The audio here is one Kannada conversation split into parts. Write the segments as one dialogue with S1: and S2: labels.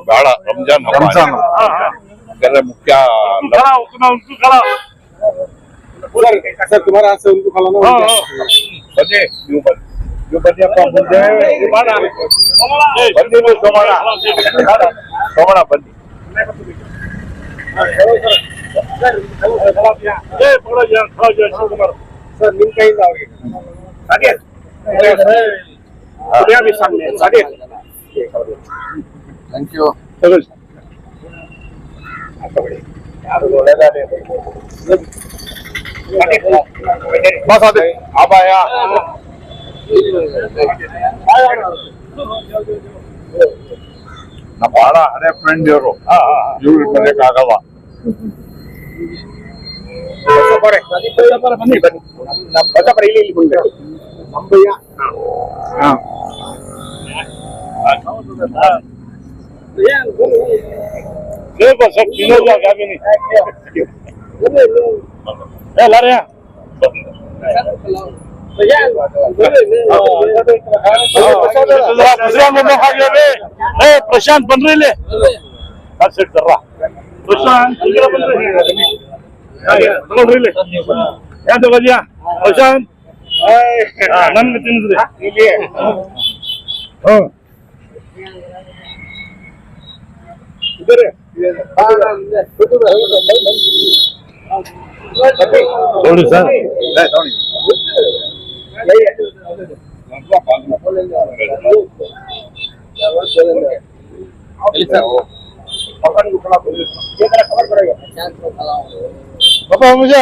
S1: ಬೇಡ ರಂಜಾನ್ मुख्य
S2: सर तुम्हारा हाथ से उनको खिलाना
S1: बने जो बने अपना मुझे बंदी में सोमना बंदी
S2: सर लिंक कहीं जाओगे थैंक यू
S1: बस अब आया ನಮ್ಮ ಬಹಳ ಹಳೆ ಫ್ರೆಂಡ್ ಇವರು ಬರಕ್ಕಾಗಲ್ಲ प्रशांत बन रहे प्रशांत प्रशांत नन ನೋಡಿ ಸರ್ पापा मुझे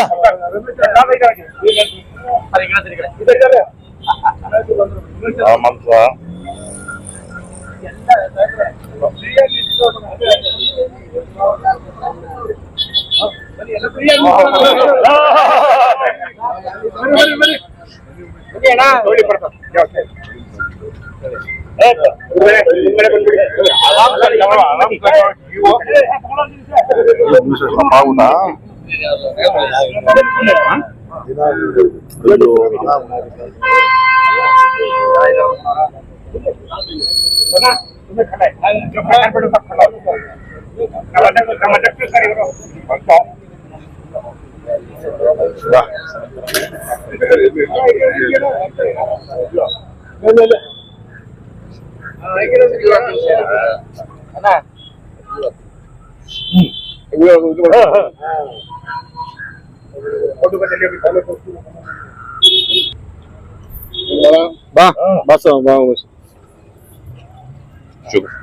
S1: बस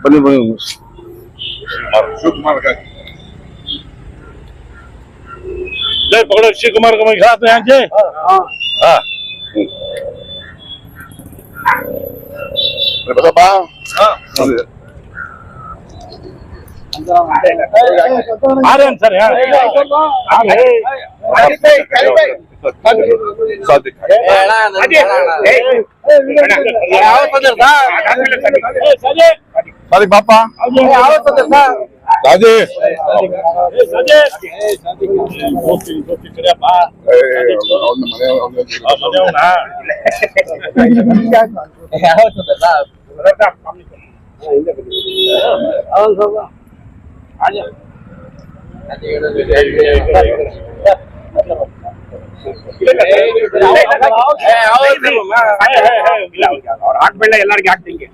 S1: बनी बनी जय पकड़ो शिव कुमार को मैं साथ में यहाँ जय हाँ बता आ रहे हैं सर यहाँ सादिक बापा राजे ಹಾಕ್ಬೇಡ ಎಲ್ಲರಿಗೆ ಹಾಕ್ತಿಂಗೆ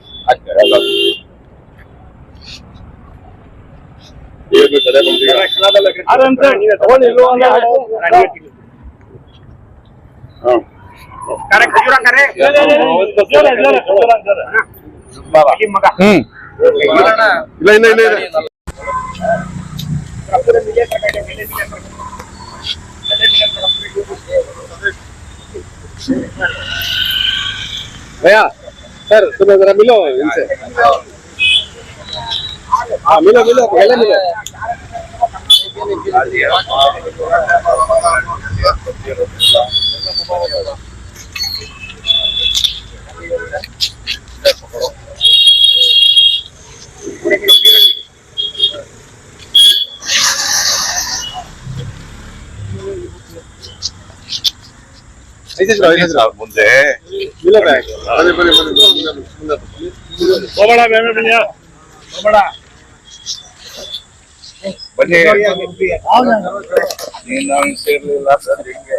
S1: भैया सर तुम्हें जरा मिलो इनसे हाँ मिलो मिलो पहले मिलो ಮುಂದೆ ಬನ್ನಿ ನೀನು ಸೇರ್ಲಿಲ್ಲ ಸರ್ ಹಿಂಗೆ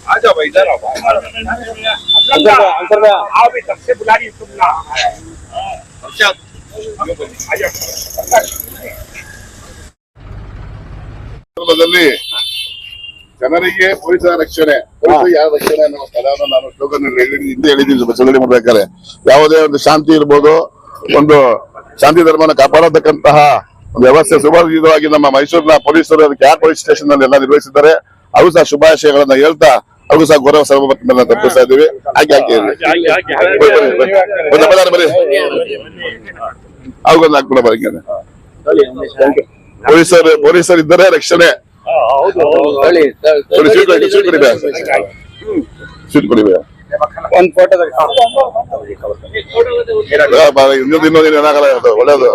S1: आ जाओ भाई इधर आओ आओ भी सबसे बुला रही तुम ना
S3: ಸಂದರ್ಭದಲ್ಲಿ ಜನರಿಗೆ ಪೊಲೀಸರ ರಕ್ಷಣೆ ಯಾರ ರಕ್ಷಣೆ ಅನ್ನೋ ಪದವನ್ನು ನಾನು ಸ್ಲೋಗನ್ ಹಿಂದೆ ಹೇಳಿದ್ದೀನಿ ಬಸವಳಿ ಮಾಡ್ಬೇಕಾದ್ರೆ ಯಾವುದೇ ಒಂದು ಶಾಂತಿ ಇರ್ಬೋದು ಒಂದು ಶಾಂತಿ ಧರ್ಮನ ಕಾಪಾಡತಕ್ಕಂತಹ ಒಂದು ವ್ಯವಸ್ಥೆ ಸುಭಾಷಿತವಾಗಿ ನಮ್ಮ ಮೈಸೂರಿನ ಪೊಲೀಸರು ಅದಕ್ಕೆ ಯಾರ್ ಪೊಲೀಸ್ ಸ್ಟೇಷನ್ ನಲ್ಲಿ ಎಲ್ಲ ನಿರ್ವಹಿಸಿದ್ದಾರೆ ಅವರು ಸಹ ಶುಭಾಶಯಗಳನ್ನ ಹೇಳ್ತಾ ಅವರು ಸಹ ಗೌರವ ಸರ್ವಮತನ ತಪ್ಪಿಸ್ತಾ ಇದ್ದೀವಿ ಹಾಗೆ ಬರೀ ಅವ್ರಿಗೊಂದು ಹಾಕ್ಬಿಡ ಬರೀ ಪೊಲೀಸರು ಇದ್ದರೆ ರಕ್ಷಣೆ ಸ್ವೀಟ್ ಕೊಡಿ
S2: ಒಂದ್ ಫೋಟೋ
S3: ಇನ್ನೊಂದು ಏನಾಗಲ್ಲ ಅದು ಒಳ್ಳೇದು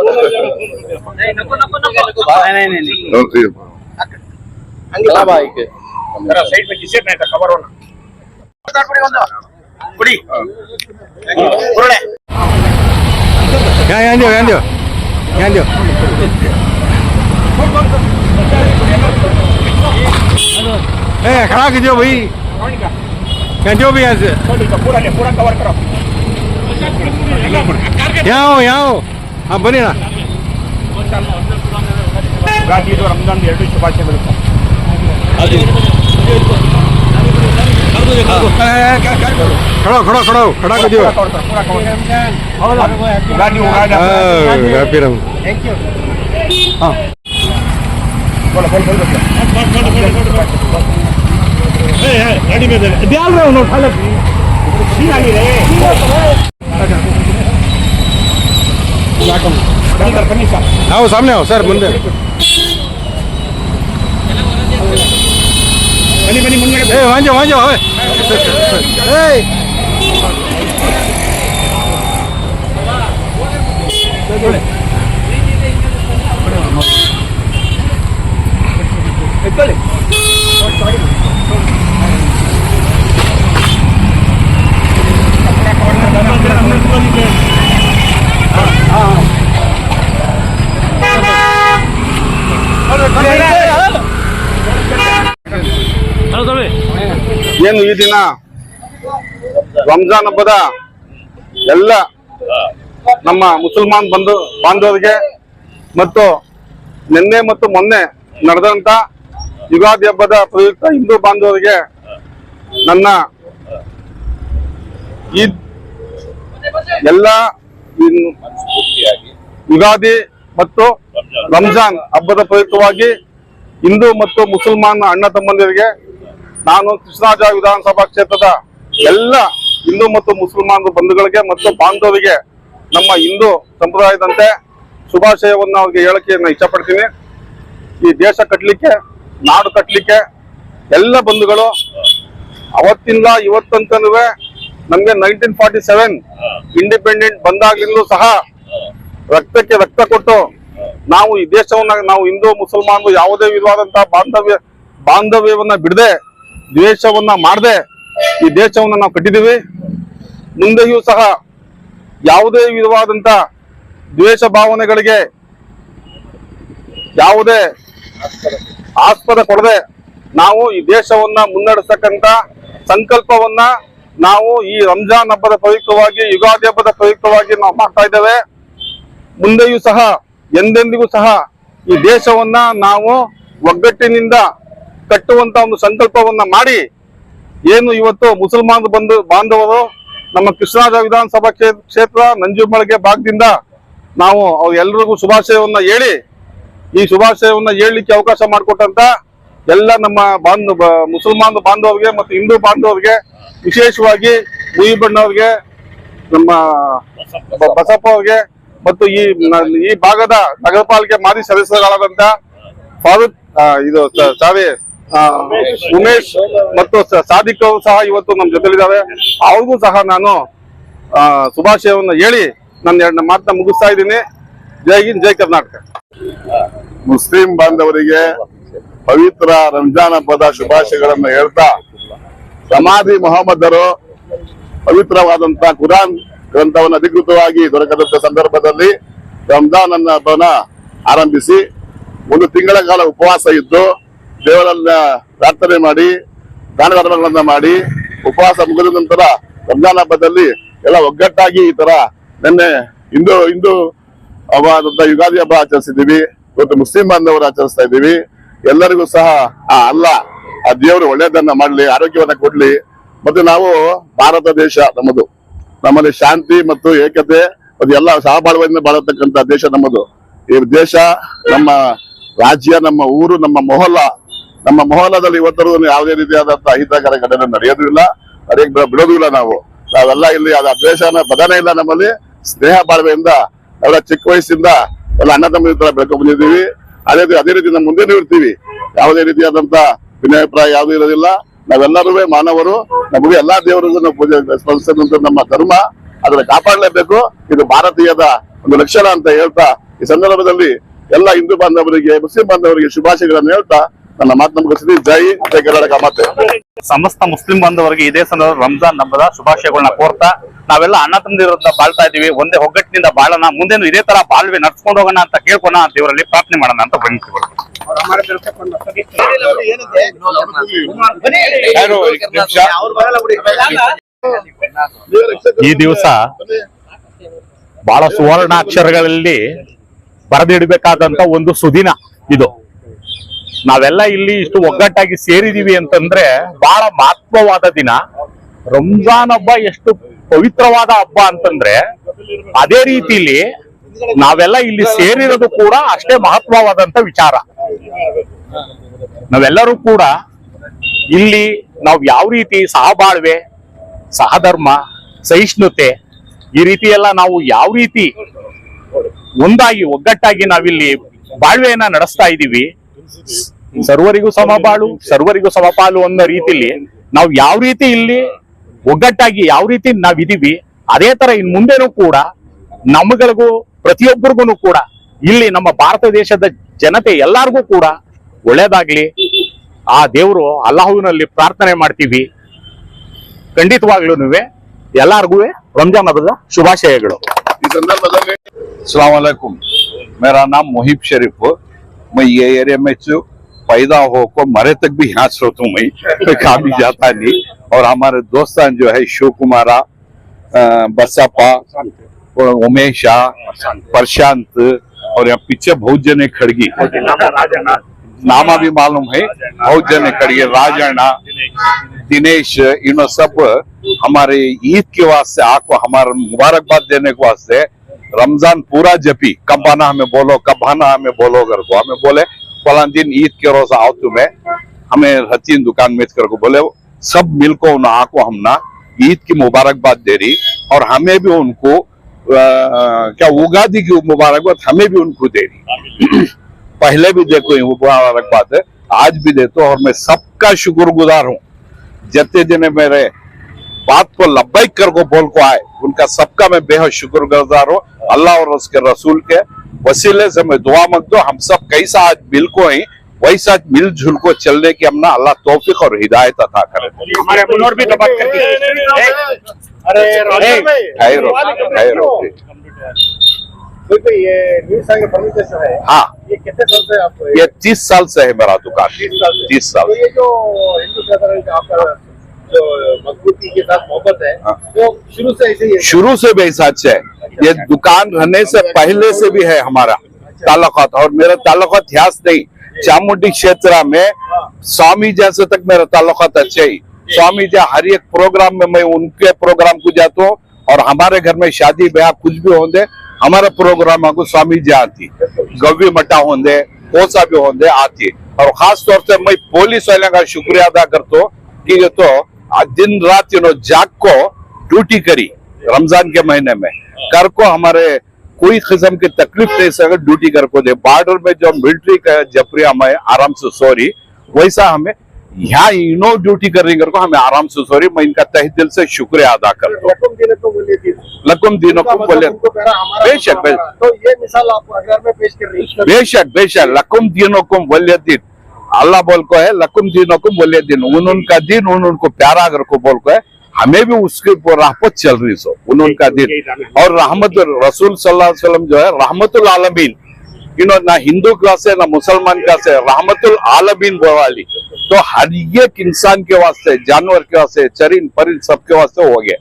S1: साइड में किसे नहीं था खबर होना कुड़ी कुड़ी
S2: यहाँ दो खड़ा कीजिए भाई यहाँ जो भी यहाँ से
S1: पूरा कवर करो
S2: यहाँ आओ हाँ बनी ना
S1: ಗಾಂಧಿ ರಂಜಾನ್ 2 ಶುಭಾಶಯಗಳು
S2: खड़ा कीजिए हैप्पी रम
S1: थैंक यू
S2: हाँ
S1: गाड़ी में ध्यान रहे उन्होंने उठा
S2: आओ सामने आओ सर मुंडे
S1: बनी मुंडे
S2: वांजो
S3: ಏನು ಈ ದಿನ ರಂಜಾನ್ ಹಬ್ಬದ ಎಲ್ಲ ನಮ್ಮ ಮುಸಲ್ಮಾನ್ ಬಾಂಧವರಿಗೆ ಮತ್ತು ನಿನ್ನೆ ಮತ್ತು ಮೊನ್ನೆ ನಡೆದಂತ ಯುಗಾದಿ ಹಬ್ಬದ ಪ್ರಯುಕ್ತ ಹಿಂದೂ ಬಾಂಧವರಿಗೆ ನನ್ನ ಈದ್ ಎಲ್ಲ ಯುಗಾದಿ ಮತ್ತು ರಂಜಾನ್ ಹಬ್ಬದ ಪ್ರಯುಕ್ತವಾಗಿ ಹಿಂದೂ ಮತ್ತು ಮುಸಲ್ಮಾನ್ ಅಣ್ಣ ತಮ್ಮಂದಿರಿಗೆ ನಾನು ಕೃಷ್ಣರಾಜ ವಿಧಾನಸಭಾ ಕ್ಷೇತ್ರದ ಎಲ್ಲ ಹಿಂದೂ ಮತ್ತು ಮುಸಲ್ಮಾನ್ ಬಂಧುಗಳಿಗೆ ಮತ್ತು ಬಾಂಧವರಿಗೆ ನಮ್ಮ ಹಿಂದೂ ಸಂಪ್ರದಾಯದಂತೆ ಶುಭಾಶಯವನ್ನು ಅವ್ರಿಗೆ ಹೇಳಕ್ಕೆ ನಾನು ಇಷ್ಟಪಡ್ತೀನಿ. ಈ ದೇಶ ಕಟ್ಟಲಿಕ್ಕೆ ನಾಡು ಕಟ್ಟಲಿಕ್ಕೆ ಎಲ್ಲ ಬಂಧುಗಳು ಅವತ್ತಿಂದ ಇವತ್ತಂತನೂ ನಮ್ಗೆ 1947 ಇಂಡಿಪೆಂಡೆಂಟ್ ಬಂದಾಗ್ಲಿಂದಲೂ ಸಹ ರಕ್ತಕ್ಕೆ ರಕ್ತ ಕೊಟ್ಟು ನಾವು ಈ ದೇಶವನ್ನ ನಾವು ಹಿಂದೂ ಮುಸಲ್ಮಾನರು ಯಾವುದೇ ವಿಧವಾದಂತಹ ಬಾಂಧವ್ಯವನ್ನ ಬಿಡದೆ ದ್ವೇಷವನ್ನ ಮಾಡದೆ ಈ ದೇಶವನ್ನ ನಾವು ಕಟ್ಟಿದೀವಿ. ಮುಂದೆಯೂ ಸಹ ಯಾವುದೇ ವಿಧವಾದಂತ ದ್ವೇಷ ಭಾವನೆಗಳಿಗೆ ಯಾವುದೇ ಆಸ್ಪದ ಕೊಡದೆ ನಾವು ಈ ದೇಶವನ್ನ ಮುನ್ನಡೆಸತಕ್ಕಂತ ಸಂಕಲ್ಪವನ್ನ ನಾವು ಈ ರಂಜಾನ್ ಹಬ್ಬದ ಪ್ರಯುಕ್ತವಾಗಿ ಯುಗಾದಿ ಹಬ್ಬದ ಪ್ರಯುಕ್ತವಾಗಿ ನಾವು ಮಾಡ್ತಾ ಇದ್ದೇವೆ. ಮುಂದೆಯೂ ಸಹ ಎಂದೆಂದಿಗೂ ಸಹ ಈ ದೇಶವನ್ನ ನಾವು ಒಗ್ಗಟ್ಟಿನಿಂದ ಕಟ್ಟುವಂತ ಒಂದು ಸಂಕಲ್ಪವನ್ನ ಮಾಡಿ ಏನು ಇವತ್ತು ಮುಸಲ್ಮಾನ್ ಬಾಂಧವರು ನಮ್ಮ ಕೃಷ್ಣರಾಜ ವಿಧಾನಸಭಾ ಕ್ಷೇತ್ರ ನಂಜುಮಳಿಗೆ ಭಾಗದಿಂದ ನಾವು ಎಲ್ರಿಗೂ ಶುಭಾಶಯವನ್ನ ಹೇಳಿ ಈ ಶುಭಾಶಯವನ್ನ ಹೇಳಲಿಕ್ಕೆ ಅವಕಾಶ ಮಾಡಿಕೊಟ್ಟಂತ ಎಲ್ಲ ನಮ್ಮ ಮುಸಲ್ಮಾನ್ ಬಾಂಧವರಿಗೆ ಮತ್ತು ಹಿಂದೂ ಬಾಂಧವರಿಗೆ ವಿಶೇಷವಾಗಿ ಮುಯಿಬಣ್ಣವ್ರಿಗೆ ನಮ್ಮ ಬಸಪ್ಪ ಅವ್ರಿಗೆ ಮತ್ತು ಈ ಭಾಗದ ನಗರ ಪಾಲಿಕೆ ಮಾಜಿ ಸದಸ್ಯರಾದಂತ ಫಾರೂಕ್
S4: ಉಮೇಶ್ ಮತ್ತು ಸಾದಿಕ್ ಅವರು ಸಹ ಇವತ್ತು ನಮ್ಮ ಜೊತೆಲಿದ್ದಾವೆ. ಅವ್ರಿಗೂ ಸಹ ನಾನು ಶುಭಾಶಯವನ್ನು ಹೇಳಿ ನನ್ನ ಮಾತನ್ನ ಮುಗಿಸ್ತಾ ಇದ್ದೀನಿ. ಜೈ ಹಿಂದ್, ಜೈ ಕರ್ನಾಟಕ.
S3: ಮುಸ್ಲಿಂ ಬಾಂಧವರಿಗೆ ಪವಿತ್ರ ರಂಜಾನ್ ಹಬ್ಬದ ಶುಭಾಶಯಗಳನ್ನು ಹೇಳ್ತಾ, ಸಮಾಧಿ ಮೊಹಮ್ಮದರು ಪವಿತ್ರವಾದಂತ ಕುರಾನ್ ಗ್ರಂಥವನ್ನು ಅಧಿಕೃತವಾಗಿ ದೊರಕದಂತ ಸಂದರ್ಭದಲ್ಲಿ ರಂಜಾನ್ ಅನ್ನ ಹಬ್ಬನ ಆರಂಭಿಸಿ 1 ತಿಂಗಳ ಕಾಲ ಉಪವಾಸ ಇದ್ದು ದೇವರನ್ನ ಪ್ರಾರ್ಥನೆ ಮಾಡಿ ದಾನ ಧರ್ಮಗಳನ್ನ ಮಾಡಿ ಉಪವಾಸ ಮುಗಿದ ನಂತರ ರಂಜಾನ್ ಹಬ್ಬದಲ್ಲಿ ಎಲ್ಲ ಒಗ್ಗಟ್ಟಾಗಿ ಈ ತರ ನಿನ್ನೆ ಇಂದು ಹಬ್ಬ ಯುಗಾದಿ ಹಬ್ಬ ಆಚರಿಸಿದ್ದೀವಿ. ಇವತ್ತು ಮುಸ್ಲಿಂ ಬಾಂಧವರು ಆಚರಿಸ್ತಾ ಇದ್ದೀವಿ. ಎಲ್ಲರಿಗೂ ಸಹ ಆ ದೇವರು ಒಳ್ಳೆಯದನ್ನ ಮಾಡ್ಲಿ, ಆರೋಗ್ಯವನ್ನ ಕೊಡ್ಲಿ. ಮತ್ತೆ ನಾವು ಭಾರತ ದೇಶ ನಮ್ಮದು, ನಮ್ಮಲ್ಲಿ ಶಾಂತಿ ಮತ್ತು ಏಕತೆ ಮತ್ತು ಎಲ್ಲ ಸಹಬಾಳ್ವೆಯಿಂದ ಬಾಳತಕ್ಕಂತ ದೇಶ ನಮ್ಮದು. ಈ ದೇಶ, ನಮ್ಮ ರಾಜ್ಯ, ನಮ್ಮ ಊರು, ನಮ್ಮ ಮೊಹಲ್ಲಾದಲ್ಲಿ ಇವತ್ತರೂ ಯಾವುದೇ ರೀತಿಯಾದಂತಹ ಅಹಿತಕರ ಘಟನೆ ನಡೆಯೋದಿಲ್ಲ, ಬಿಡೋದು ಇಲ್ಲ. ನಾವೆಲ್ಲ ಇಲ್ಲಿ ದ್ವೇಷನ ಪದನೇ ಇಲ್ಲ ನಮ್ಮಲ್ಲಿ. ಸ್ನೇಹ ಬಾಳ್ವೆಯಿಂದ ಎಲ್ಲ ಚಿಕ್ಕ ವಯಸ್ಸಿಂದ ಎಲ್ಲ ಅಣ್ಣ ತಮ್ಮ ತರ ಬೆಳ್ಕೊಂಡ್ ಬಂದಿದ್ದೀವಿ. ಅದೇ ರೀತಿ ನಮ್ಮ ಮುಂದೆನೂ ಇರ್ತೀವಿ. ಯಾವುದೇ ರೀತಿಯಾದಂತ ಭಿನ್ನಾಭಿಪ್ರಾಯ ಯಾವುದೂ ಇರೋದಿಲ್ಲ. ನಾವೆಲ್ಲರೂ ಮಾನವರು. ನಮಗೆ ಎಲ್ಲಾ ದೇವರಿಗೂ ನಾವು ಪೂಜೆ ಸ್ಪಂದಿಸಿದಂತ ನಮ್ಮ ಧರ್ಮ, ಅದನ್ನ ಕಾಪಾಡಲೇಬೇಕು. ಇದು ಭಾರತೀಯದ ಒಂದು ಲಕ್ಷಣ ಅಂತ ಹೇಳ್ತಾ, ಈ ಸಂದರ್ಭದಲ್ಲಿ ಎಲ್ಲ ಹಿಂದೂ ಬಾಂಧವರಿಗೆ, ಮುಸ್ಲಿಂ ಬಾಂಧವರಿಗೆ ಶುಭಾಶಯಗಳನ್ನು ಹೇಳ್ತಾ ನನ್ನ ಮಾತನ್ನು ಮುಗಿಸ್ತೀನಿ. ಜೈ ಕರ್ನಾಟಕ ಮಾತೆ.
S5: ಸಮಸ್ತ ಮುಸ್ಲಿಂ ಬಾಂಧವರಿಗೆ ಇದೇ ಸಂದರ್ಭ ರಂಜಾನ್ ಹಬ್ಬದ ಶುಭಾಶಯಗಳನ್ನ ಕೋರ್ತಾ, ನಾವೆಲ್ಲ ಅಣ್ಣ ತಮ್ಮಂದಿರ ಬಾಳ್ತಾ ಇದೀವಿ, ಒಂದೇ ಒಗ್ಗಟ್ಟಿನಿಂದ ಬಾಳೋಣ, ಮುಂದೇನು ಇದೇ ತರ ಬಾಳ್ವೆ ನಡ್ಸ್ಕೊಂಡು ಹೋಗೋಣ ಅಂತ ಕೇಳ್ಕೊಣ, ದೇವರಲ್ಲಿ ಪ್ರಾರ್ಥನೆ ಮಾಡೋಣ ಅಂತ ಬಂದಿದ್ದೀವಿ. ಈ ದಿವಸ ಬಹಳ ಸುವರ್ಣಾಕ್ಷರಗಳಲ್ಲಿ ಬರೆದಿಡಬೇಕಾದಂತ ಒಂದು ಸುದಿನ ಇದು. ನಾವೆಲ್ಲ ಇಲ್ಲಿ ಇಷ್ಟು ಒಗ್ಗಟ್ಟಾಗಿ ಸೇರಿದೀವಿ ಅಂತಂದ್ರೆ ಬಹಳ ಮಹತ್ವವಾದ ದಿನ. ರಂಜಾನ್ ಹಬ್ಬ ಎಷ್ಟು ಪವಿತ್ರವಾದ ಹಬ್ಬ ಅಂತಂದ್ರೆ, ಅದೇ ರೀತಿಲಿ ನಾವೆಲ್ಲ ಇಲ್ಲಿ ಸೇರಿರೋದು ಕೂಡ ಅಷ್ಟೇ ಮಹತ್ವವಾದಂತ ವಿಚಾರ. ನಾವೆಲ್ಲರೂ ಕೂಡ ಇಲ್ಲಿ ನಾವು ಯಾವ ರೀತಿ ಸಹಬಾಳ್ವೆ, ಸಹಧರ್ಮ, ಸಹಿಷ್ಣುತೆ, ಈ ರೀತಿ ಎಲ್ಲ ನಾವು ಯಾವ ರೀತಿ ಒಂದಾಗಿ ಒಗ್ಗಟ್ಟಾಗಿ ನಾವಿಲ್ಲಿ ಬಾಳ್ವೆಯನ್ನ ನಡೆಸ್ತಾ ಇದ್ದೀವಿ. ಸರ್ವರಿಗೂ ಸಮಬಾಳು, ಸರ್ವರಿಗೂ ಸಮಪಾಲು ಅನ್ನೋ ರೀತಿಲಿ ನಾವು ಯಾವ ರೀತಿ ಇಲ್ಲಿ ಒಗ್ಗಟ್ಟಾಗಿ ಯಾವ ರೀತಿ ನಾವಿದೀವಿ, ಅದೇ ತರ ಇನ್ ಮುಂದೆನೂ ಕೂಡ ನಮ್ಮಗಳಿಗೂ ಪ್ರತಿಯೊಬ್ಬರಿಗೂ ಕೂಡ ಇಲ್ಲಿ ನಮ್ಮ ಭಾರತ ದೇಶದ ಜನತೆ ಎಲ್ಲಾರ್ಗೂ ಕೂಡ ಒಳ್ಳೇದಾಗ್ಲಿ, ಆ ದೇವರು ಅಲ್ಲಾಹುವಿನಲ್ಲಿ ಪ್ರಾರ್ಥನೆ ಮಾಡ್ತೀವಿ. ಖಂಡಿತವಾಗ್ಲೂ ಎಲ್ಲಾರ್ಗೂ ರಂಜಾನ್ ಹಬ್ಬದ ಶುಭಾಶಯಗಳು.
S3: ಈ ಸಂದರ್ಭದಲ್ಲಿ
S6: अस्सलाम वालेकुम, मेरा नाम मुहिब शरीफ हो। मैं ये एरिया में पैदा होकर मरे तक भी यहाँ से होता हूँ। मैं कभी जाता नहीं। और हमारे दोस्तान जो है शिव कुमारा, बसपा, उमेशा, प्रशांत, और यहाँ पीछे बहुत जने खड़गी, नामा भी मालूम है, बहुत जने खड़गी, राजण्णा, दिनेश, इन सब हमारे ईद के वास्ते आपको हमारा मुबारकबाद देने के वास्ते रमजान पूरा जपी, कब आना हमें बोलो, कब आना हमें बोलो कर को हमें बोले फलां दिन ईद के रोज आओ तुम्हें, हमें हतीन दुकान में कर को बोले सब मिलको उन आको हम ना ईद की मुबारकबाद दे रही। और हमें भी उनको क्या उगादी की मुबारकबाद हमें भी उनको दे रही। पहले भी देखो मुबारकबाद है, आज भी देते। और मैं सबका शुक्रगुजार हूँ जितने दिन मेरे बात को लब्बैक कर को बोल को आए, उनका सबका मैं बेहद शुक्रगुजार हूँ। अल्लाह और उसके रसूल के वसीले से मैं दुआ मांगता हूँ, हम सब कैसा आज मिल को ही वैसा मिलजुल को चलने की हमने अल्लाह तौफीक और हिदायत अता करे।
S5: हमारे मुनोर भी तो बात करती है।
S2: ये न्यू संघ फर्नीचर जो है,
S6: हाँ,
S2: ये कितने साल से आपको
S6: ये 30 साल से है मेरा दुकान। 30 साल।
S2: तो ये जो हिंदू ब्रदर का आपका जो मजबूती के साथ मोहब्बत है,
S6: हाँ।
S2: वो शुरू से ऐसे ही है?
S6: शुरू से भी सच है। ये दुकान रहने से पहले से भी है हमारा ताल्लुकात। और मेरा ताल्लुकात ध्यास नहीं, चामुंडी क्षेत्र में स्वामी जैसे तक मेरा ताल्लुकात अच्छे ही। स्वामी जी हर एक प्रोग्राम में मैं उनके प्रोग्राम को जाता हूँ, और हमारे घर में शादी ब्याह कुछ भी होंगे हमारे प्रोग्राम को स्वामी जी आती, गव्य मटा होंगे, कोसा भी होंगे आती। और खास तौर से मैं पुलिस वाले का शुक्रिया अदा करता हूँ कि ये तो दिन रात जाग को ड्यूटी करी रमजान के महीने में कर को हमारे कोई किस्म की तकलीफ नहीं सके ड्यूटी कर को दे। बॉर्डर में जो मिलिट्री का जपरिया में आराम से सो रही, वैसा हमें यहाँ इनो ड्यूटी करने को हमें आराम से सॉरी मैं इनका तहे दिल से शुक्रिया अदा करता हूँ। लकुम दिनों को बोले बेशक
S2: तो ये मिसाल आप अगर में पेश कर रही है।
S6: बेशक बेशक लकुम दिनों को वल्य दिन अल्लाह बोल को है लकुम दिनों को वल्य दिन उनका दिन उनको प्यारा अगर को बोल को है हमें भी उसके राह पर चल रही सो उनका दिन और रहमत रसूल सल्लल्लाहु अलैहि वसल्लम जो है रहमतुल आलमीन इन्होंने ना हिंदू क्लास है ना मुसलमान क्लास है रहमतुल आलमीन वाली तो हर एक इंसान के वास्ते जानवर के वास्ते चरिन परिंद सबके वास्ते हो गया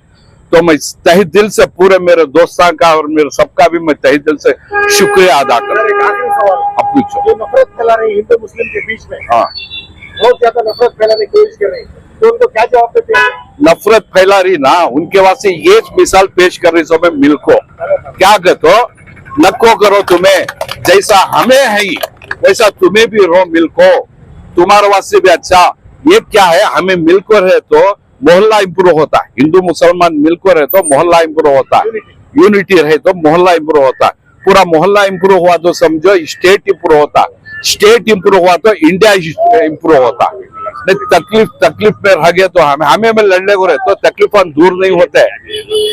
S6: तो मैं तहे दिल से पूरे मेरे दोस्तों का और मेरे सबका भी मैं तहे दिल से शुक्रिया अदा करता हूँ। अब पूछो
S2: जो नफरत फैला रही हिंदू मुस्लिम के बीच में
S6: हाँ
S2: बहुत ज्यादा नफरत फैलाने की कोशिश कर रही है तो उनको क्या जवाब देते हैं?
S6: नफरत फैला रही ना उनके वास्ते ये मिसाल पेश कर रही सो मैं मिलको क्या कहते नको करो तुम्हें जैसा हमें है ही वैसा तुम्हें भी रहो मिलको तुम्हारे वास्ते भी अच्छा ये क्या है हमें मिलकर रहे तो मोहल्ला इंप्रूव होता है हिंदू मुसलमान मिलकर रहे तो मोहल्ला इंप्रूव होता है यूनिटी रहे तो मोहल्ला इंप्रूव होता है पूरा मोहल्ला इंप्रूव हुआ तो समझो स्टेट इंप्रूव होता है स्टेट इंप्रूव हुआ तो इंडिया इंप्रूव होता है तकलीफ में रह गए तो हमें में लड़ने को रहे तो तकलीफ दूर नहीं होते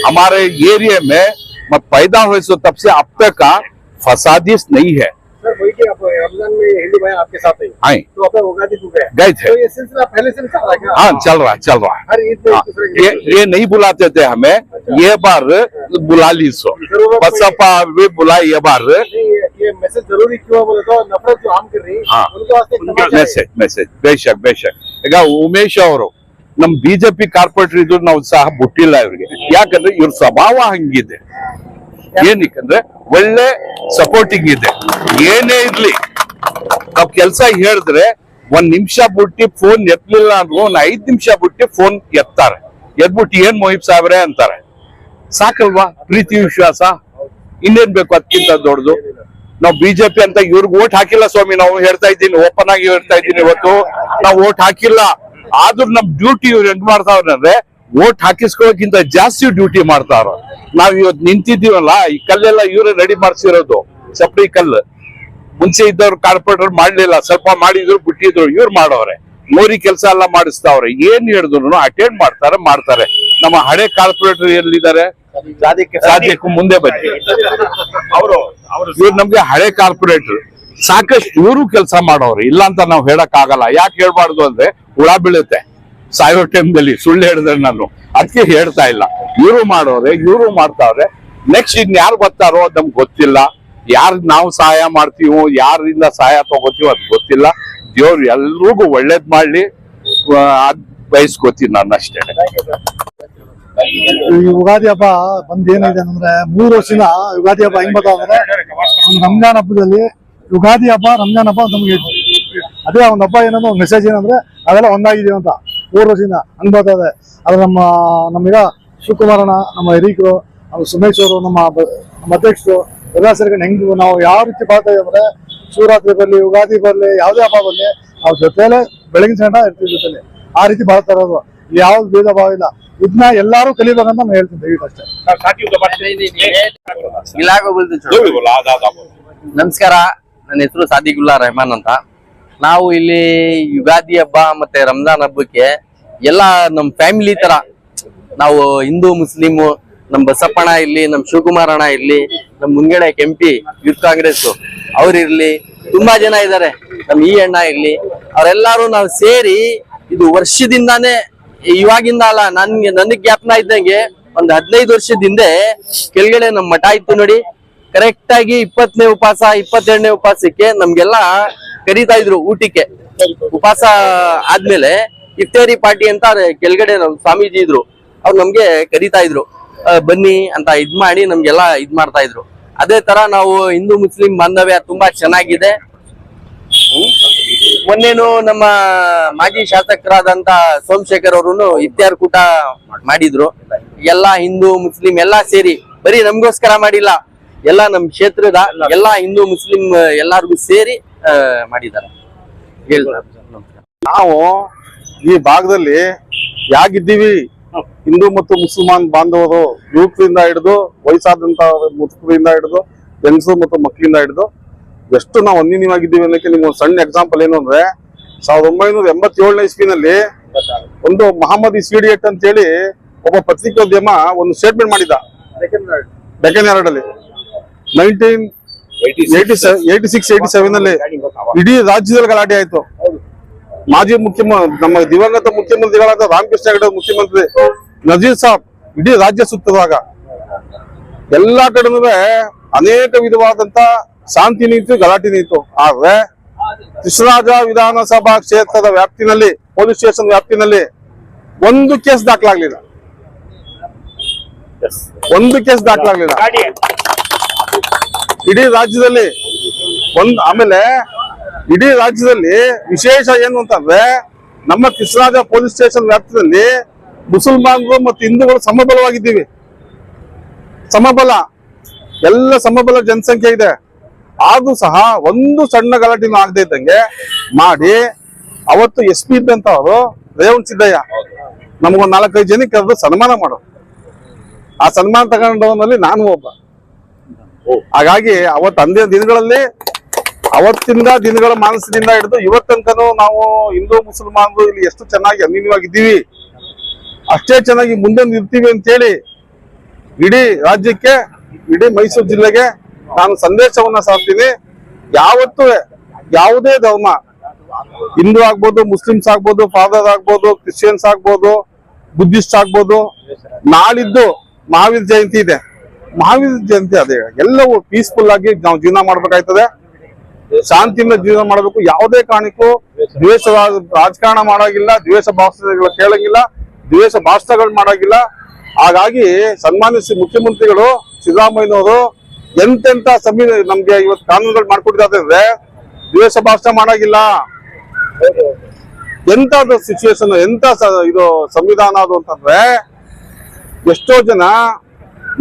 S6: हमारे एरिया में मैं पैदा हुए सो तब से अब तक का फसादिश नहीं है।
S2: सर वही कि आप रमजान में हिंदू भाई आपके साथ है
S6: आए
S2: तो अपने उगादी को गए
S6: गए थे
S2: तो ये सिलसिला पहले से भी चल रहा है क्या?
S6: हाँ चल रहा है
S2: हर ईद में
S6: हाँ,
S2: एक दूसरे के
S6: ये नहीं बुलाते थे हमें ये बार बुला ली सो बसपा भी बुला ये बार
S2: ये मैसेज जरूरी क्यों है बोले तो नफरत जो हम कर रही है
S6: हाँ।
S2: उनके वास्ते एक तमाचा है।
S6: ಮೆಸೇಜ್ ಬೇಷಕ್ ಈಗ ಉಮೇಶ್ ಅವರು ನಮ್ ಬಿಜೆಪಿ ಕಾರ್ಪೊರೇಟರ್ ಇದ್ರು ನಾವು ಸಹ ಬಿಟ್ಟಿಲ್ಲ ಇವ್ರಿಗೆ ಯಾಕಂದ್ರೆ ಇವ್ರ ಸ್ವಭಾವ ಹಂಗಿದೆ ಏನಕ್ಕಂದ್ರೆ ಒಳ್ಳೆ ಸಪೋರ್ಟಿಂಗ್ ಇದೆ ಏನೇ ಇರ್ಲಿ ನಾವ್ ಕೆಲ್ಸ ಹೇಳಿದ್ರೆ ಒಂದ್ ನಿಮಿಷ ಬಿಟ್ಟು ಫೋನ್ ಎತ್ತಲಿಲ್ಲ ಅಂದ್ರೆ ಒಂದ್ 5 ನಿಮಿಷ ಬಿಟ್ಟು ಫೋನ್ ಎತ್ತಾರೆ ಎದ್ಬಿಟ್ಟು ಏನ್ ಮೊಹಿಬ್ ಸಾಹೇಬ್ರೆ ಅಂತಾರೆ ಸಾಕಲ್ವಾ ಪ್ರೀತಿ ವಿಶ್ವಾಸ ಇನ್ನೇನ್ ಬೇಕು ಅದಕ್ಕಿಂತ ದೊಡ್ಡದು ನಾವು ಬಿಜೆಪಿ ಅಂತ ಇವ್ರಿಗೆ ಓಟ್ ಹಾಕಿಲ್ಲ ಸ್ವಾಮಿ ನಾವು ಹೇಳ್ತಾ ಇದ್ದೀನಿ ಓಪನ್ ಆಗಿ ಹೇಳ್ತಾ ಇದ್ದೀನಿ ಇವತ್ತು ನಾವು ಓಟ್ ಹಾಕಿಲ್ಲ ಆದ್ರೂ ನಮ್ ಡ್ಯೂಟಿ ಇವ್ರು ಹೆಂಗ್ ಮಾಡ್ತಾವ್ರಂದ್ರೆ ಓಟ್ ಹಾಕಿಸ್ಕೋಕ್ಕಿಂತ ಜಾಸ್ತಿ ಡ್ಯೂಟಿ ಮಾಡ್ತಾವ್ರ ನಾವ್ ಇವತ್ತು ನಿಂತಿದ್ದೀವಲ್ಲ ಈ ಕಲ್ಲೆಲ್ಲ ಇವ್ರೆ ರೆಡಿ ಮಾಡ್ಸಿರೋದು ಚಪ್ಪಡಿ ಕಲ್ಲು ಮುಂಚೆ ಇದ್ದವ್ರು ಕಾರ್ಪೊರೇಟರ್ ಮಾಡ್ಲಿಲ್ಲ ಸ್ವಲ್ಪ ಮಾಡಿದ್ರು ಬಿಟ್ಟಿದ್ರು ಇವ್ರು ಮಾಡೋರೆ ಮೋರಿ ಕೆಲಸ ಎಲ್ಲ ಮಾಡಿಸ್ತಾವ್ರೆ ಏನ್ ಹೇಳಿದ್ರು ಅಟೆಂಡ್ ಮಾಡ್ತಾರೆ ನಮ್ಮ ಹಳೆ ಕಾರ್ಪೊರೇಟರ್ ಎಲ್ಲಿದ್ದಾರೆ ಸಾಧ್ಯಕ್ಕೂ ಮುಂದೆ ಬನ್ನಿ ಅವರು ಇವ್ರು ನಮ್ಗೆ ಹಳೆ ಕಾರ್ಪೊರೇಟರ್ ಸಾಕಷ್ಟು ಇವರು ಕೆಲಸ ಮಾಡೋರು ಇಲ್ಲ ಅಂತ ನಾವು ಹೇಳಕ್ ಆಗಲ್ಲ ಯಾಕೆ ಹೇಳ್ಬಾರ್ದು ಅಂದ್ರೆ ಹುಳ ಬೀಳುತ್ತೆ ಸಾಯೋ ಟೈಮ್ದಲ್ಲಿ ಸುಳ್ಳು ಹೇಳಿದ್ರೆ ನಾನು ಅದಕ್ಕೆ ಹೇಳ್ತಾ ಇಲ್ಲ ಇವರು ಮಾಡೋರೆ ಇವರು ಮಾಡ್ತಾವ್ರೆ ನೆಕ್ಸ್ಟ್ ಇನ್ ಯಾರು ಬರ್ತಾರೋ ನಮ್ಗೆ ಗೊತ್ತಿಲ್ಲ ಯಾರು ನಾವು ಸಹಾಯ ಮಾಡ್ತೀವೋ ಯಾರಿಂದ ಸಹಾಯ ತಗೋತೀವೋ ಅದ್ ಗೊತ್ತಿಲ್ಲ ದೇವ್ರು ಎಲ್ರಿಗೂ ಒಳ್ಳೇದ್ ಮಾಡ್ಲಿ ಅದ್ ಬಯಸ್ಕೋತೀನಿ ನಾನು ಅಷ್ಟೇ
S2: ಈ ಯುಗಾದಿ ಹಬ್ಬ ಬಂದ್ ಏನಿದೆ ಅಂದ್ರೆ 3 ವರ್ಷದಿಂದ ಯುಗಾದಿ ಹಬ್ಬ ಹೆಂಗ್ ಬರ್ತಾವ ಅಂದ್ರೆ ರಂಜಾನ್ ಹಬ್ಬದಲ್ಲಿ ಯುಗಾದಿ ಹಬ್ಬ ರಂಜಾನ್ ಹಬ್ಬ ನಮ್ಗೆ ಅದೇ ಒಂದ್ ಹಬ್ಬ ಏನಂದ್ರೆ ಒಂದ್ ಮೆಸೇಜ್ ಏನಂದ್ರೆ ಅವೆಲ್ಲ ಒಂದಾಗಿದೀವಿ ಅಂತ 3 ವರ್ಷದಿಂದ ಹಂಗ್ ಬರ್ತಾ ಇದೆ ಅದು ನಮ್ಮೀಗ ಶಿವಕುಮಾರಣ್ಣ ನಮ್ಮ ಹಿರೀಕರು ನಮ್ಮ ಸುಮೇಶ್ ಅವರು ನಮ್ಮ ಅಧ್ಯಕ್ಷರು ಎಲ್ಲ ಸೇರ್ಕೊಂಡು ಹೆಂಗ್ ನಾವು ಯಾವ ರೀತಿ ಮಾಡ್ತಾ ಇದೀವಿ ಅಂದ್ರೆ ಶಿವರಾತ್ರಿ ಬರ್ಲಿ ಯುಗಾದಿ ಬರ್ಲಿ ಯಾವುದೇ ಹಬ್ಬ ಬರ್ಲಿ ನಾವು ಜೊತೆಲೆ ಬೆಳಗಿನ ಸಂಡ ಇರ್ತೀವಿ ಜೊತೆಲಿ ಆ ರೀತಿ ಬಾಳ್ತಾ ಇರೋದು ಯಾವ್ದು ಭೇದ ಭಾವ ಇಲ್ಲ ಇದನ್ನ ಎಲ್ಲಾರು ಕಲಿಬೇಕಂತ ನಾನು ಹೇಳ್ತೀನಿ ದಯವಿಟ್ಟು ಅಷ್ಟೇ
S7: ನಮಸ್ಕಾರ ನನ್ನ ಹೆಸರು ಸಾದಿಗುಲ್ಲಾ ರೆಹಮಾನ್ ಅಂತ ನಾವು ಇಲ್ಲಿ ಯುಗಾದಿ ಹಬ್ಬ ಮತ್ತೆ ರಂಜಾನ್ ಹಬ್ಬಕ್ಕೆ ಎಲ್ಲ ನಮ್ ಫ್ಯಾಮಿಲಿ ತರ ನಾವು ಹಿಂದೂ ಮುಸ್ಲಿಮು ನಮ್ ಬಸಪ್ಪಣ್ಣ ಇರ್ಲಿ ನಮ್ ಶಿವಕುಮಾರ್ ಅಣ್ಣ ಇರ್ಲಿ ನಮ್ ಮುಂಗಡೆ ಕೆಂಪಿ ಯೂತ್ ಕಾಂಗ್ರೆಸ್ ಅವ್ರಿರ್ಲಿ ತುಂಬಾ ಜನ ಇದಾರೆ ನಮ್ ಈ ಅಣ್ಣ ಇರ್ಲಿ ಅವರೆಲ್ಲಾರು ನಾವು ಸೇರಿ ಇದು ವರ್ಷದಿಂದಾನೇ ಇವಾಗಿಂದ ಅಲ್ಲ ನನಗ್ ಜ್ಞಾಪನ ಇದ್ದಂಗೆ ಒಂದ್ 15 ವರ್ಷದ ಹಿಂದೆ ಕೆಳಗಡೆ ನಮ್ ಮಠ ಇತ್ತು ನೋಡಿ ಕರೆಕ್ಟ್ ಆಗಿ 20ನೇ ಉಪವಾಸ 22ನೇ ಉಪವಾಸಕ್ಕೆ ನಮ್ಗೆಲ್ಲ ಕರೀತಾ ಇದ್ರು ಊಟಕ್ಕೆ ಉಪವಾಸ ಆದ್ಮೇಲೆ ಇಫ್ತಾರಿ ಪಾರ್ಟಿ ಅಂತ ಕೆಳಗಡೆ ನಮ್ ಸ್ವಾಮೀಜಿ ಇದ್ರು ಅವ್ರು ನಮ್ಗೆ ಕರೀತಾ ಇದ್ರು ಬನ್ನಿ ಅಂತ ಇದ್ ಮಾಡಿ ನಮ್ಗೆಲ್ಲ ಇದ್ ಮಾಡ್ತಾ ಇದ್ರು ಅದೇ ತರ ನಾವು ಹಿಂದೂ ಮುಸ್ಲಿಂ ಬಾಂಧವ್ಯ ತುಂಬಾ ಚೆನ್ನಾಗಿದೆ ಮೊನ್ನೇನು ನಮ್ಮ ಮಾಜಿ ಶಾಸಕರಾದಂತ ಸೋಮಶೇಖರ್ ಅವರು ಇಫ್ತಾರ್ ಕೂಟ ಮಾಡಿದ್ರು ಎಲ್ಲಾ ಹಿಂದೂ ಮುಸ್ಲಿಂ ಎಲ್ಲಾ ಸೇರಿ ಬರೀ ನಮ್ಗೋಸ್ಕರ ಮಾಡಿಲ್ಲ ಎಲ್ಲಾ ನಮ್ ಕ್ಷೇತ್ರದ ಎಲ್ಲಾ ಹಿಂದೂ ಮುಸ್ಲಿಂ ಎಲ್ಲಾರ್ಗು ಸೇರಿ ಮಾಡಿದ್ದಾರೆ
S4: ನಾವು ಈ ಭಾಗದಲ್ಲಿ ಯಾಗಿದ್ದೀವಿ ಹಿಂದೂ ಮತ್ತು ಮುಸಲ್ಮಾನ್ ಬಾಂಧವರು ಯುವಕರಿಂದ ಹಿಡಿದು ವಯಸ್ಸಾದಂತ ಮುದುಕರಿಂದ ಹಿಡಿದು ಹೆಂಗಸು ಮತ್ತು ಮಕ್ಕಳಿಂದ ಹಿಡಿದು ಎಷ್ಟು ನಾವು ಅನ್ಯೂನ್ಯವಾಗಿದ್ದೀವಿ ಅನ್ನೋಕೆ ನಿಮ್ಗೆ ಒಂದು ಸಣ್ಣ ಎಕ್ಸಾಂಪಲ್ ಏನು ಅಂದ್ರೆ 1987ನೇ ಇಸ್ವಿನಲ್ಲಿ ಒಂದು ಮಹಮ್ಮದ್ ಇಸ್ವಿಡಿಯಟ್ ಅಂತ ಹೇಳಿ ಒಬ್ಬ ಪತ್ರಿಕೋದ್ಯಮ ಒಂದು ಸ್ಟೇಟ್ಮೆಂಟ್ ಮಾಡಿದ್ದ ಡೆಕ್ಕನ್ ಹೆರಾಲ್ಡ್ ಅಲ್ಲಿ 1986-87 ನಲ್ಲಿ ಇಡೀ ರಾಜ್ಯದಲ್ಲಿ ಗಲಾಟೆ ಆಯ್ತು. ಮಾಜಿ ನಮ್ಮ ದಿವಂಗತ ಮುಖ್ಯಮಂತ್ರಿಗಳಾದ ರಾಮಕೃಷ್ಣ ಹೆಗಡೆ ಮುಖ್ಯಮಂತ್ರಿ ನಜೀರ್ ಸಾಬ್ ಇಡೀ ರಾಜ್ಯ ಸುತ್ತದಾಗ ಎಲ್ಲಾ ಕಡೆನೂ ಅನೇಕ ವಿಧವಾದಂತ ಶಾಂತಿ ನೀತಿ ಗಲಾಟೆ ನೀತು. ಆದ್ರೆ ಕೃಷ್ಣರಾಜ ವಿಧಾನಸಭಾ ಕ್ಷೇತ್ರದ ವ್ಯಾಪ್ತಿನಲ್ಲಿ ಪೊಲೀಸ್ ಸ್ಟೇಷನ್ ವ್ಯಾಪ್ತಿನಲ್ಲಿ ಒಂದು ಕೇಸ್ ದಾಖಲಾಗ್ಲಿಲ್ಲ. ಇಡೀ ರಾಜ್ಯದಲ್ಲಿ ಆಮೇಲೆ ಇಡೀ ರಾಜ್ಯದಲ್ಲಿ ವಿಶೇಷ ಏನು ಅಂತಂದ್ರೆ ನಮ್ಮ ಕೃಷ್ಣರಾಜ ಪೊಲೀಸ್ ಸ್ಟೇಷನ್ ವ್ಯಾಪ್ತಿಯಲ್ಲಿ ಮುಸಲ್ಮಾನರು ಮತ್ತು ಹಿಂದೂಗಳು ಸಮಬಲವಾಗಿದ್ದೀವಿ. ಸಮಬಲ ಎಲ್ಲ ಸಮಬಲ ಜನಸಂಖ್ಯೆ ಇದೆ. ಆದ್ರೂ ಸಹ ಒಂದು ಸಣ್ಣ ಗಲಾಟೆನೂ ಆಗದೆ ಇದ್ದಂಗೆ ಮಾಡಿ ಅವತ್ತು SP ಇದ್ದಂತ ಅವರು ರೇವಣ್ ಸಿದ್ದಯ್ಯ ನಮಗೊಂದು 4-5 ಜನಕ್ಕೆ ಕರೆದು ಸನ್ಮಾನ ಮಾಡೋದು. ಆ ಸನ್ಮಾನ ತಗೊಂಡವನಲ್ಲಿ ನಾನು ಒಬ್ಬ. ಹಾಗಾಗಿ ಅಂದಿನ ದಿನಗಳಲ್ಲಿ ಅವತ್ತಿಂದ ದಿನಗಳ ಮಾನಸದಿಂದ ಹಿಡಿದು ಇವತ್ತಂಕನೂ ನಾವು ಹಿಂದೂ ಮುಸಲ್ಮಾನರು ಇಲ್ಲಿ ಎಷ್ಟು ಚೆನ್ನಾಗಿ ಅನ್ಯೂನ್ಯವಾಗಿದ್ದೀವಿ, ಅಷ್ಟೇ ಚೆನ್ನಾಗಿ ಮುಂದೆ ನಿಲ್ತೀವಿ ಅಂತೇಳಿ ಇಡೀ ರಾಜ್ಯಕ್ಕೆ, ಇಡೀ ಮೈಸೂರು ಜಿಲ್ಲೆಗೆ ನಾನು ಸಂದೇಶವನ್ನ ಸಾರ್ತೀನಿ. ಯಾವತ್ತೂ ಯಾವುದೇ ಧರ್ಮ, ಹಿಂದೂ ಆಗ್ಬೋದು, ಮುಸ್ಲಿಮ್ಸ್ ಆಗ್ಬೋದು, ಫಾದರ್ ಆಗ್ಬೋದು, ಕ್ರಿಶ್ಚಿಯನ್ಸ್ ಆಗ್ಬೋದು, ಬುದ್ಧಿಸ್ಟ್ ಆಗ್ಬೋದು, ನಾಳಿದ್ದು ಮಹಾವೀರ ಜಯಂತಿ ಇದೆ. ಮಹಾವೀರ ಜಯಂತಿ ಅದೇ ಎಲ್ಲವೂ ಪೀಸ್ಫುಲ್ ಆಗಿ ನಾವು ಜೀವನ ಮಾಡ್ಬೇಕಾಯ್ತದೆ. ಶಾಂತಿಯಿಂದ ಜೀವನ ಮಾಡಬೇಕು. ಯಾವುದೇ ಕಾರಣಕ್ಕೂ ದ್ವೇಷ ರಾಜಕಾರಣ ಮಾಡಾಗಿಲ್ಲ, ದ್ವೇಷ ಭಾಷಣಗಳು ಕೇಳಂಗಿಲ್ಲ, ದ್ವೇಷ ಭಾಷಣಗಳು ಮಾಡಾಗಿಲ್ಲ. ಹಾಗಾಗಿ ಸನ್ಮಾನ್ಯ ಮುಖ್ಯಮಂತ್ರಿಗಳು ಸಿದ್ದರಾಮಯ್ಯನವರು ಎಂತೆಂತ ನಮ್ಗೆ ಇವತ್ತು ಕಾನೂನುಗಳು ಮಾಡ್ಕೊಟ್ಟಿದ್ದಾರೆ. ದ್ವೇಷ ಭಾಷಣ ಮಾಡಾಗಿಲ್ಲ. ಎಂತದ ಸಿಚುವೇಶನ್, ಎಂತ ಇದು ಸಂವಿಧಾನ ಅದು ಅಂತಂದ್ರೆ ಎಷ್ಟೋ ಜನ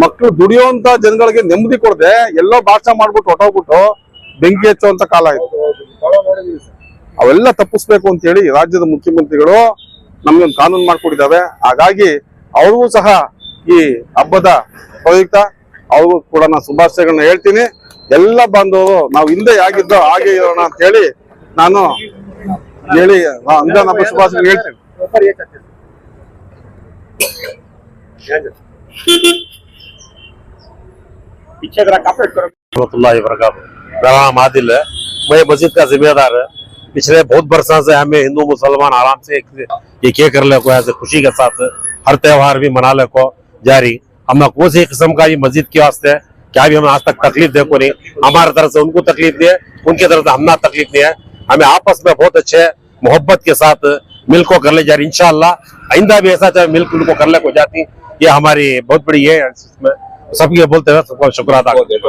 S4: ಮಕ್ಕಳು ದುಡಿಯುವಂತ ಜನಗಳಿಗೆ ನೆಮ್ಮದಿ ಕೊಡದೆ ಎಲ್ಲೋ ಭಾಷಣ ಮಾಡ್ಬಿಟ್ಟು ಹೊಟ್ಟೋಗ್ಬಿಟ್ಟು ಬೆಂಕಿ ಹಚ್ಚುವಂತ ಕಾಲ ಇತ್ತು. ಅವೆಲ್ಲ ತಪ್ಪಿಸ್ಬೇಕು ಅಂತ ಹೇಳಿ ರಾಜ್ಯದ ಮುಖ್ಯಮಂತ್ರಿಗಳು ನಮ್ಗೊಂದು ಕಾನೂನು ಮಾಡ್ಕೊಟ್ಟಿದ್ದಾವೆ. ಹಾಗಾಗಿ ಅವ್ರಿಗೂ ಸಹ ಈ ಹಬ್ಬದ ಪ್ರಯುಕ್ತ ಅವ್ರಿಗೂ ಕೂಡ ನಾನು ಶುಭಾಶಯಗಳನ್ನ ಹೇಳ್ತೀನಿ. ಎಲ್ಲ ಬಾಂಧವರು ನಾವು ಹಿಂದೆ ಆಗಿದ್ದೋ ಹಾಗೆ ಇರೋಣ ಅಂತ ಹೇಳಿ ನಾನು ಹೇಳಿ ರಂಜಾನ್ ಹಬ್ಬ ಶುಭಾಶಯ ಹೇಳ್ತೀನಿ.
S1: मेरा नाम आदिल है, मैं मस्जिद का जिम्मेदार है। पिछले बहुत बरसा से हमें हिंदू मुसलमान आराम से एक कर ले को ऐसे खुशी के साथ हर त्योहार भी मना ले को जारी। हमने कोई सी किस्म का ये मस्जिद के वास्ते क्या भी हमें आज तक तकलीफ देखो नहीं। हमारे तरफ से उनको तकलीफ नहीं है, उनकी तरफ से हमना तकलीफ नहीं है। हमें आपस में बहुत अच्छे मोहब्बत के साथ मिल को कर ले जा रही। इंशाअल्लाह आइंदा भी ऐसा चाहे मिल को कर ले को जाती। ये हमारी बहुत बड़ी है, सबके बोलते हुए सबको शुक्र अदा करते हैं।